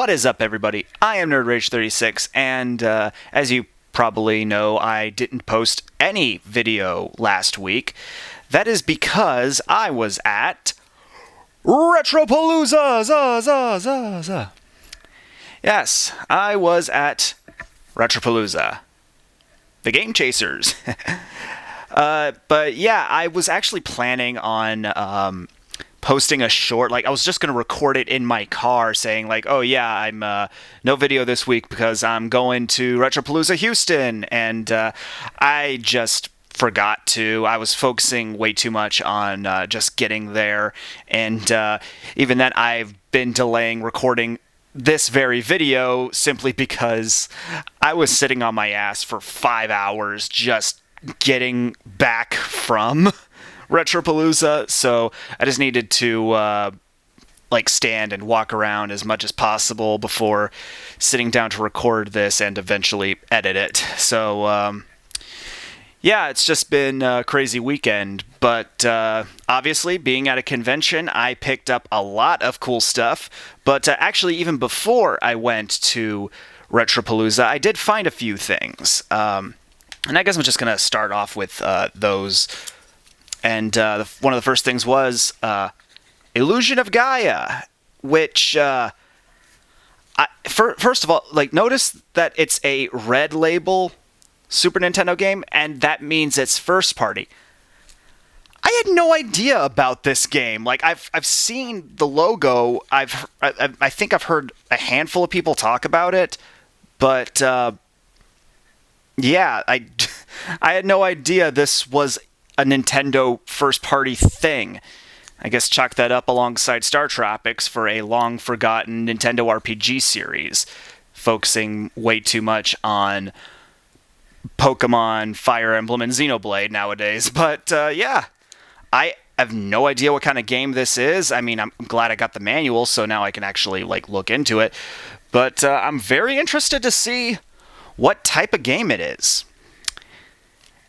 What is up, everybody? I am NerdRage36, and as you probably know, I didn't post any video last week. That is because I was at Retropalooza! Yes, I was at Retropalooza. The Game Chasers. But yeah, I was actually planning on posting a short, I was just going to record it in my car saying oh yeah, I'm no video this week because I'm going to Retropalooza Houston, and I just forgot to. I was focusing way too much on just getting there, and even then I've been delaying recording this very video simply because I was sitting on my ass for 5 hours just getting back from Retropalooza, so I just needed to stand and walk around as much as possible before sitting down to record this and eventually edit it. So yeah, it's just been a crazy weekend, but obviously being at a convention, I picked up a lot of cool stuff, but actually even before I went to Retropalooza, I did find a few things, and I guess I'm just going to start off with those. And one of the first things was Illusion of Gaia, which, first of all, notice that it's a red label Super Nintendo game, and that means it's first party. I had no idea about this game. I've seen the logo. I think I've heard a handful of people talk about it, but yeah, I had no idea this was a Nintendo first-party thing. I guess chalk that up alongside Star Tropics for a long-forgotten Nintendo RPG series, focusing way too much on Pokemon, Fire Emblem, and Xenoblade nowadays. But yeah, I have no idea what kind of game this is. I mean, I'm glad I got the manual, so now I can actually look into it. But I'm very interested to see what type of game it is.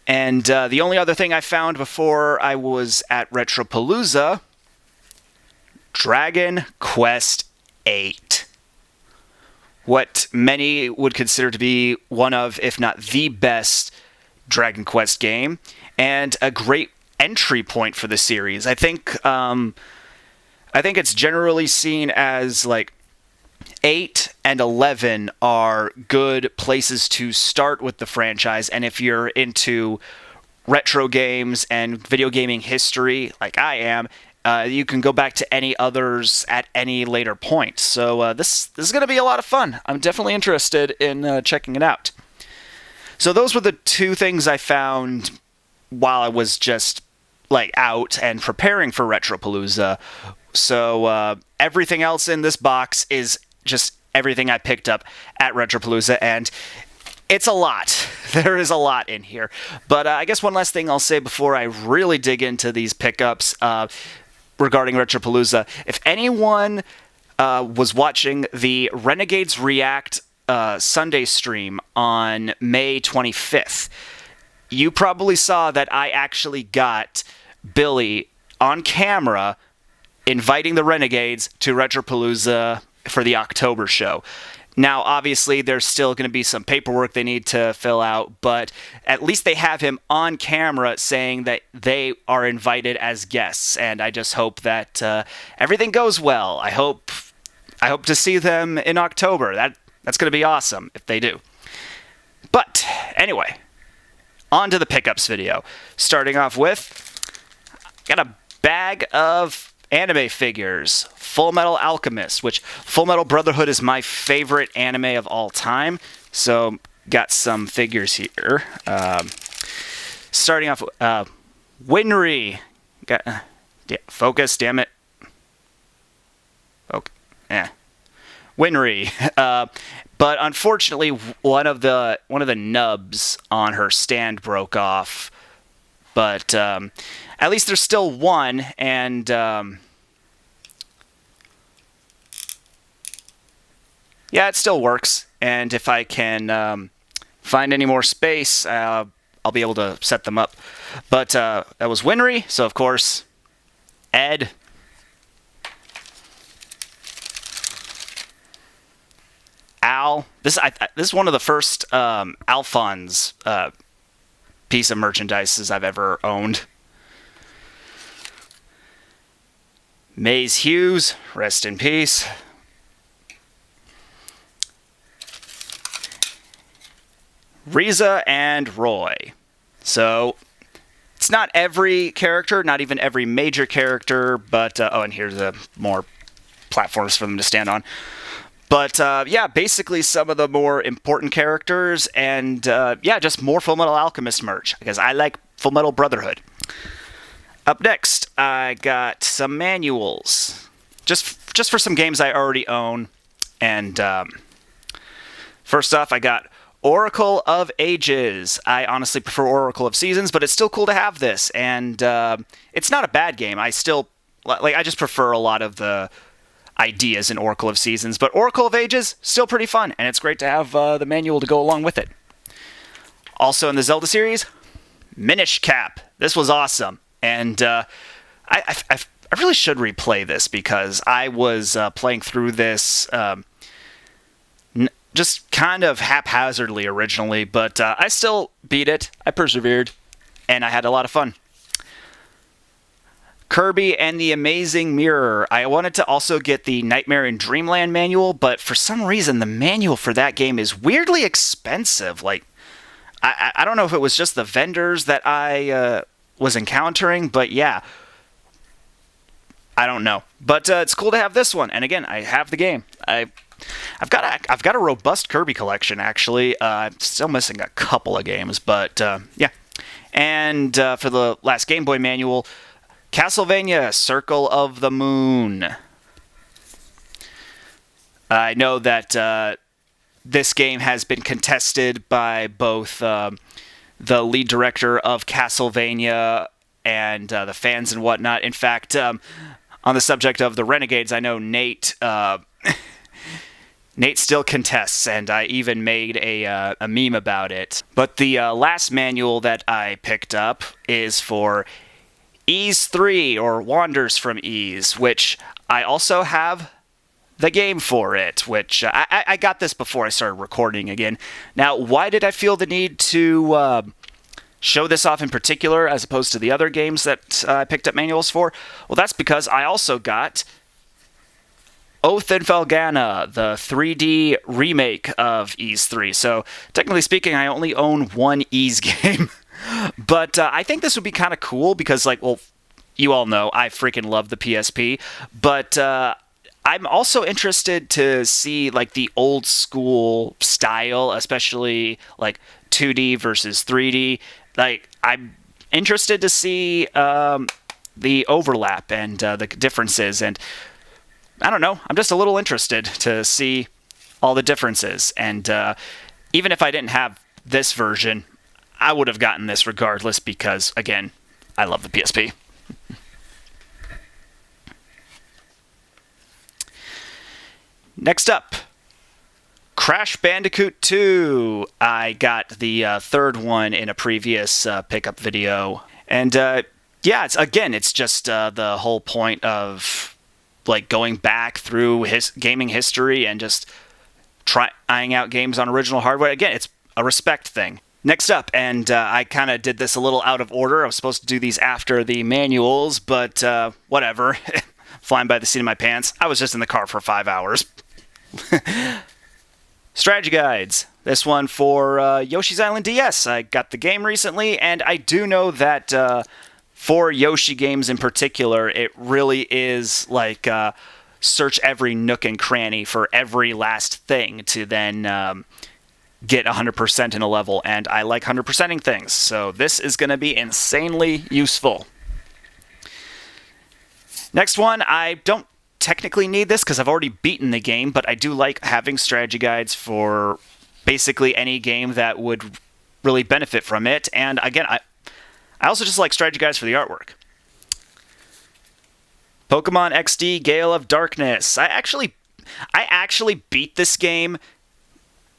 And the only other thing I found before I was at Retropalooza, Dragon Quest VIII. What many would consider to be one of, if not the best, Dragon Quest game, and a great entry point for the series. I think it's generally seen as 8 and 11 are good places to start with the franchise, and if you're into retro games and video gaming history like I am, you can go back to any others at any later point. So this is going to be a lot of fun. I'm definitely interested in checking it out. So those were the two things I found while I was just out and preparing for Retropalooza. So everything else in this box is just everything I picked up at Retropalooza, and it's a lot. There is a lot in here. But I guess one last thing I'll say before I really dig into these pickups regarding Retropalooza. If anyone was watching the Renegades React Sunday stream on May 25th, you probably saw that I actually got Billy on camera inviting the Renegades to Retropalooza for the October show. Now, obviously, there's still going to be some paperwork they need to fill out, but at least they have him on camera saying that they are invited as guests, and I just hope that everything goes well. I hope to see them in October. That's going to be awesome if they do. But anyway, on to the pickups video. Starting off with, got a bag of anime figures. Full Metal Alchemist, which Full Metal Brotherhood is my favorite anime of all time. So, got some figures here. Starting off with Winry. Focus, damn it. Okay. Yeah. Winry. But unfortunately, one of the nubs on her stand broke off. But at least there's still one, and yeah, it still works. And if I can find any more space, I'll be able to set them up. But that was Winry, so of course, Ed. Al. This is one of the first Alphonse piece of merchandise I've ever owned. Maze Hughes, rest in peace. Riza and Roy. So, it's not every character, not even every major character, but... and here's more platforms for them to stand on. But, yeah, basically some of the more important characters, and, just more Fullmetal Alchemist merch, because I like Fullmetal Brotherhood. Up next, I got some manuals, just for some games I already own, and, first off, I got Oracle of Ages. I honestly prefer Oracle of Seasons, but it's still cool to have this, and it's not a bad game. I just prefer a lot of the ideas in Oracle of Seasons, but Oracle of Ages, still pretty fun, and it's great to have the manual to go along with it. Also in the Zelda series, Minish Cap. This was awesome, and I really should replay this, because I was playing through this... just kind of haphazardly originally, but I still beat it. I persevered, and I had a lot of fun. Kirby and the Amazing Mirror. I wanted to also get the Nightmare in Dreamland manual, but for some reason the manual for that game is weirdly expensive. Like, I don't know if it was just the vendors that I was encountering, but yeah. I don't know. But it's cool to have this one, and again, I have the game. I've got a robust Kirby collection, actually. I'm still missing a couple of games, but yeah. And for the last Game Boy manual, Castlevania Circle of the Moon. I know that this game has been contested by both the lead director of Castlevania and the fans and whatnot. In fact, on the subject of the Renegades, I know Nate... Nate still contests, and I even made a meme about it. But the last manual that I picked up is for Ys 3, or Wanders from Ys, which I also have the game for it, which I got this before I started recording again. Now, why did I feel the need to show this off in particular, as opposed to the other games that I picked up manuals for? Well, that's because I also got... Oath and Felghana, the 3D remake of Ys 3. So, technically speaking, I only own one Ys game. But I think this would be kind of cool because, you all know, I freaking love the PSP. But I'm also interested to see, the old school style, especially, 2D versus 3D. I'm interested to see the overlap and the differences, and... I don't know. I'm just a little interested to see all the differences. And even if I didn't have this version, I would have gotten this regardless because, again, I love the PSP. Next up, Crash Bandicoot 2. I got the third one in a previous pickup video. And yeah, it's just the whole point of... going back through his gaming history and just trying out games on original hardware. Again, it's a respect thing. Next up, and I kind of did this a little out of order. I was supposed to do these after the manuals, but whatever. Flying by the seat of my pants. I was just in the car for 5 hours. Strategy guides. This one for Yoshi's Island DS. I got the game recently, and I do know that... for Yoshi games in particular, it really is search every nook and cranny for every last thing to then get 100% in a level, and I like 100%ing things, so this is going to be insanely useful. Next one, I don't technically need this because I've already beaten the game, but I do like having strategy guides for basically any game that would really benefit from it, and again, I also just like strategy guides for the artwork. Pokemon XD Gale of Darkness. I actually beat this game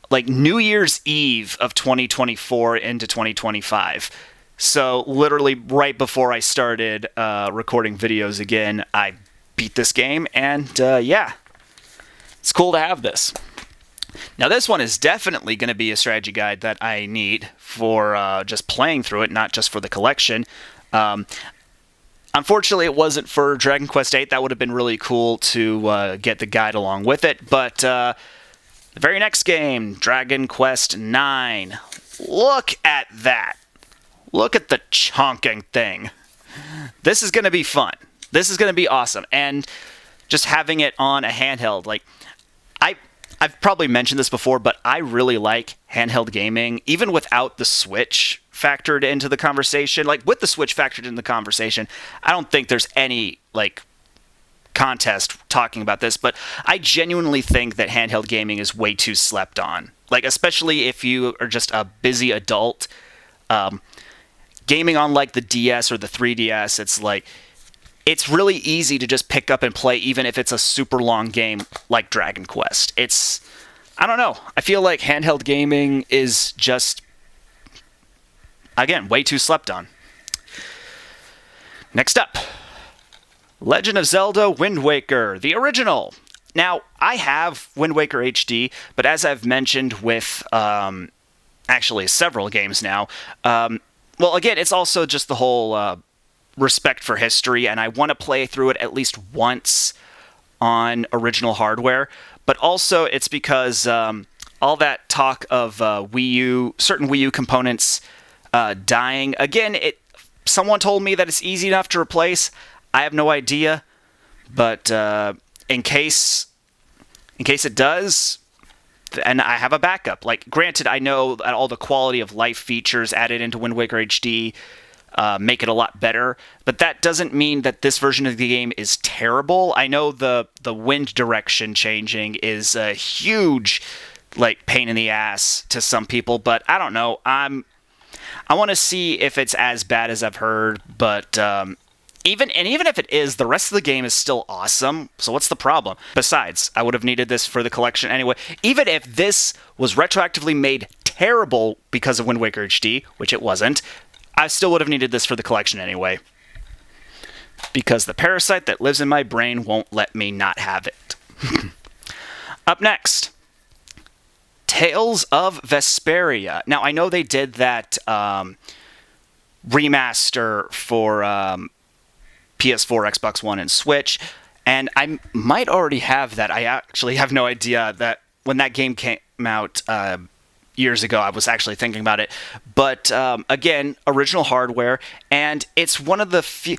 New Year's Eve of 2024 into 2025. So literally right before I started recording videos again, I beat this game, and yeah, it's cool to have this. Now, this one is definitely going to be a strategy guide that I need for just playing through it, not just for the collection. Unfortunately, it wasn't for Dragon Quest VIII. That would have been really cool to get the guide along with it. But the very next game, Dragon Quest IX. Look at that. Look at the chonking thing. This is going to be fun. This is going to be awesome. And just having it on a handheld, like, I've probably mentioned this before, but I really like handheld gaming, even without the Switch factored into the conversation. Like, with the Switch factored into the conversation, I don't think there's any, like, contest talking about this, but I genuinely think that handheld gaming is way too slept on. Like, especially if you are just a busy adult, gaming on, like, the DS or the 3DS, it's really easy to just pick up and play, even if it's a super long game like Dragon Quest. I don't know. I feel like handheld gaming is just, again, way too slept on. Next up, Legend of Zelda Wind Waker, the original. Now, I have Wind Waker HD, but as I've mentioned with actually several games now, well, again, it's also just the whole respect for history, and I want to play through it at least once on original hardware. But also, it's because all that talk of certain Wii U components dying. Again, someone told me that it's easy enough to replace. I have no idea, but in case it does, and I have a backup. Like, granted, I know that all the quality of life features added into Wind Waker HD make it a lot better, but that doesn't mean that this version of the game is terrible. I know the wind direction changing is a huge, like, pain in the ass to some people, but I don't know. I want to see if it's as bad as I've heard, but even if it is, the rest of the game is still awesome. So what's the problem? Besides, I would have needed this for the collection anyway. Even if this was retroactively made terrible because of Wind Waker HD, which it wasn't, I still would have needed this for the collection anyway. Because the parasite that lives in my brain won't let me not have it. Up next, Tales of Vesperia. Now, I know they did that remaster for PS4, Xbox One, and Switch, and I might already have that. I actually have no idea that when that game came out years ago, I was actually thinking about it. But again, original hardware, and it's one of the few.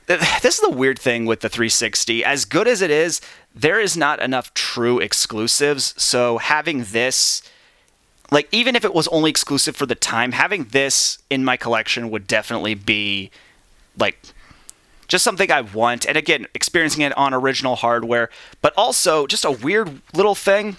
This is the weird thing with the 360. As good as it is, there is not enough true exclusives. So having this, like, even if it was only exclusive for the time, having this in my collection would definitely be, like, just something I want. And again, experiencing it on original hardware, but also just a weird little thing.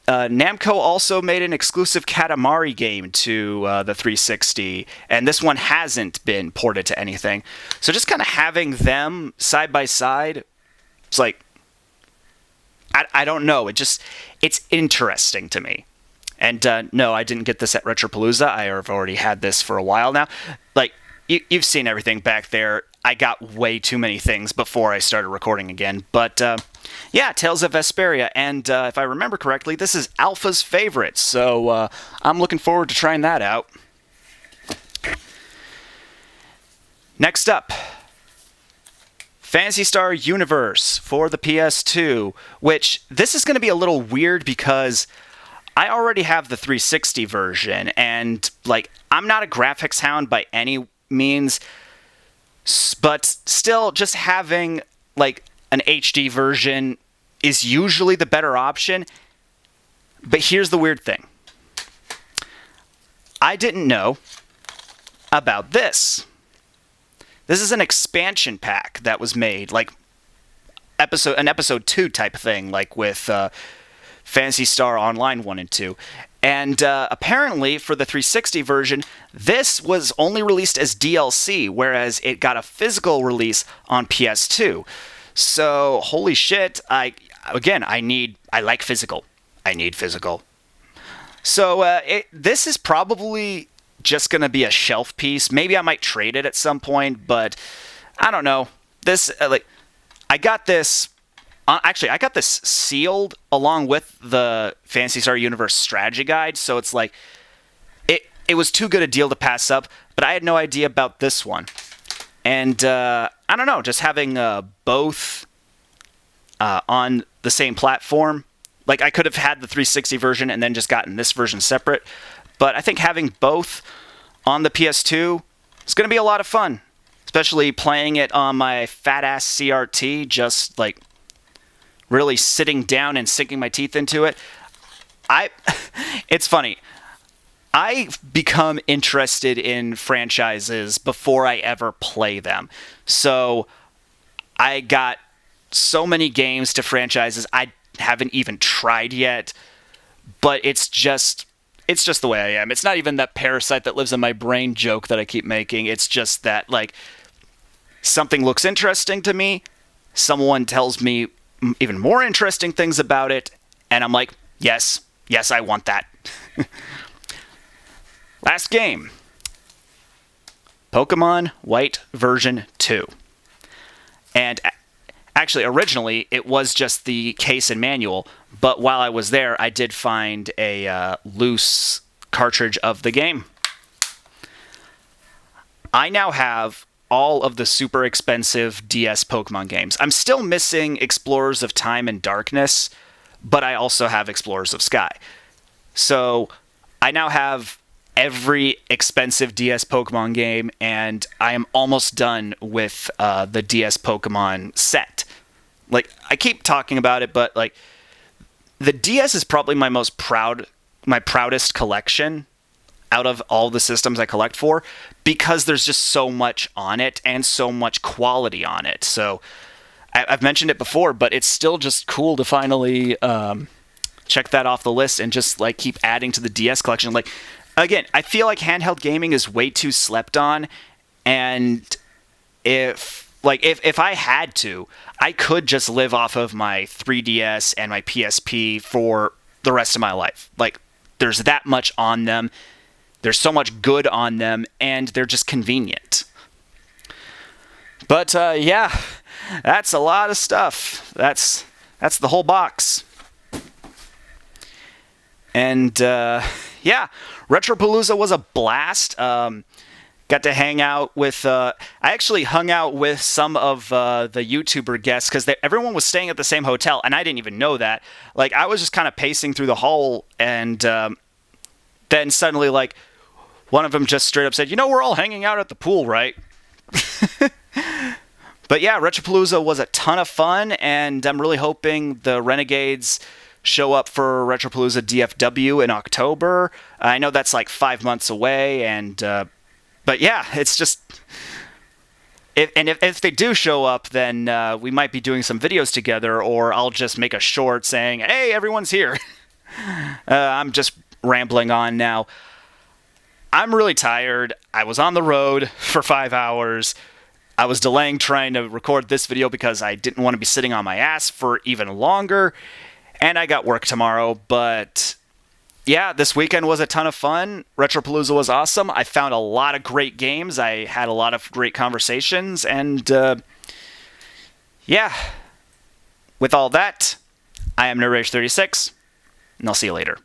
Namco also made an exclusive Katamari game to the 360, and this one hasn't been ported to anything. So just kind of having them side by side, it's like, I don't know. It's interesting to me. And no, I didn't get this at Retropalooza. I have already had this for a while now. Like, you've seen everything back there. I got way too many things before I started recording again. But yeah, Tales of Vesperia. And if I remember correctly, this is Alpha's favorite. So I'm looking forward to trying that out. Next up, Phantasy Star Universe for the PS2, which this is going to be a little weird because I already have the 360 version, and, like, I'm not a graphics hound by any means, but still, just having, like, an HD version is usually the better option. But here's the weird thing. I didn't know about this. This is an expansion pack that was made, like, an episode 2 type thing, like with Phantasy Star Online 1 and 2. And apparently, for the 360 version, this was only released as DLC, whereas it got a physical release on PS2. So, holy shit, I like physical. I need physical. So, this is probably just going to be a shelf piece. Maybe I might trade it at some point, but I don't know. This, I got this Actually, I got this sealed along with the Phantasy Star Universe strategy guide, so it's like it was too good a deal to pass up, but I had no idea about this one. And I don't know, just having both on the same platform. Like, I could have had the 360 version and then just gotten this version separate, but I think having both on the PS2 is going to be a lot of fun, especially playing it on my fat-ass CRT, just, like, really sitting down and sinking my teeth into it. It's funny. I become interested in franchises before I ever play them. So I got so many games to franchises I haven't even tried yet, but it's just the way I am. It's not even that parasite that lives in my brain joke that I keep making. It's just that, like, something looks interesting to me, someone tells me even more interesting things about it, and I'm like, yes, I want that. Last game, Pokemon White version 2. And actually, originally, it was just the case and manual, but while I was there, I did find a loose cartridge of the game. I now have all of the super expensive DS Pokemon games. I'm still missing Explorers of Time and Darkness, but I also have Explorers of Sky. So I now have every expensive DS Pokemon game, and I am almost done with the DS Pokemon set. Like, I keep talking about it, but, like, the DS is probably my proudest collection out of all the systems I collect for, because there's just so much on it and so much quality on it. So I've mentioned it before, but it's still just cool to finally check that off the list and just, like, keep adding to the DS collection. Like, again, I feel like handheld gaming is way too slept on, and if I had to, I could just live off of my 3DS and my PSP for the rest of my life. Like, there's that much on them. There's so much good on them, and they're just convenient. But, yeah, that's a lot of stuff. That's the whole box. And, yeah, Retropalooza was a blast. Got to hang out with... I actually hung out with some of the YouTuber guests, because everyone was staying at the same hotel, and I didn't even know that. Like, I was just kind of pacing through the hall, and then suddenly, like, one of them just straight up said, we're all hanging out at the pool, right? But yeah, Retropalooza was a ton of fun, and I'm really hoping the Renegades show up for Retropalooza DFW in October. I know that's like 5 months away, and but yeah, it's just... If they do show up, then we might be doing some videos together, or I'll just make a short saying, hey, everyone's here. I'm just rambling on now. I'm really tired. I was on the road for 5 hours. I was delaying trying to record this video because I didn't want to be sitting on my ass for even longer. And I got work tomorrow, but yeah, this weekend was a ton of fun. Retropalooza was awesome. I found a lot of great games. I had a lot of great conversations, and yeah, with all that, I am NerdRage36, and I'll see you later.